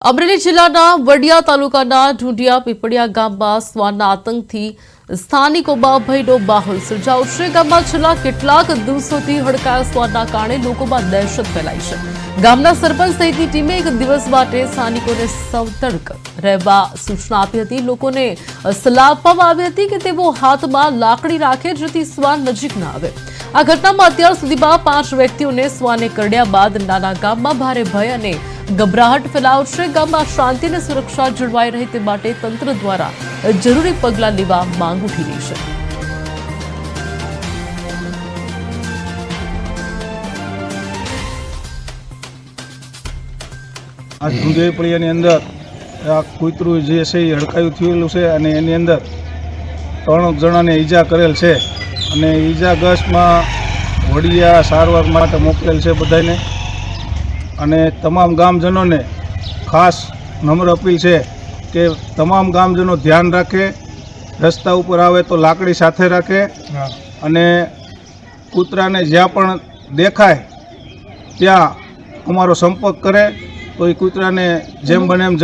અમરેલી જિલ્લાના વડિયા તાલુકાના ઢૂંઢિયા પીપળિયા ગામમાં શ્વાનના આતંકથી સ્થાનિકોમાં ભયનો માહોલ સર્જાયો છે। ગામમાં છેલ્લા કેટલાક દિવસોથી હડકાયા શ્વાનના કારણે લોકોમાં દહેશત ફેલાઈ છે। ગામના સરપંચ સહિતની ટીમે એક દિવસ માટે સ્થાનિકોને સતર્ક રહેવા સૂચના આપી હતી। લોકોને સલાહ આપવામાં આવી હતી કે તેઓ હાથમાં લાકડી રાખે જેથી શ્વાન નજીક ન આવે। આ ઘટનામાં અત્યાર સુધીમાં 5 વ્યક્તિઓને શ્વાને કરડ્યા બાદ નાના ગામમાં ભારે ભય અને ગભરાહટ ફેલાયો છે। ગામમાં શાંતિ અને સુરક્ષા જળવાઈ રહે તે માટે તંત્ર દ્વારા જરૂરી પગલાં લેવા માંગ ઉઠી રહી છે। આ ઢૂંઢિયા પીપળિયાની અંદર આ કૂતરું જે છે એ હડકાયું થયેલું છે અને એની અંદર 3 જણાને ઈજા કરેલ છે અને ઈજાગ્રસ્તમાં વડિયા સારવાર માટે મોકલેલ છે બધાને। અને તમામ ગામજનોને ખાસ નમ્ર અપીલ છે કે તમામ ગામજનો ધ્યાન રાખે, રસ્તા ઉપર આવે તો લાકડી સાથે રાખે અને કૂતરાને જ્યાં પણ દેખાય ત્યાં અમારો સંપર્ક કરે તો એ કૂતરાને જેમ બને એમ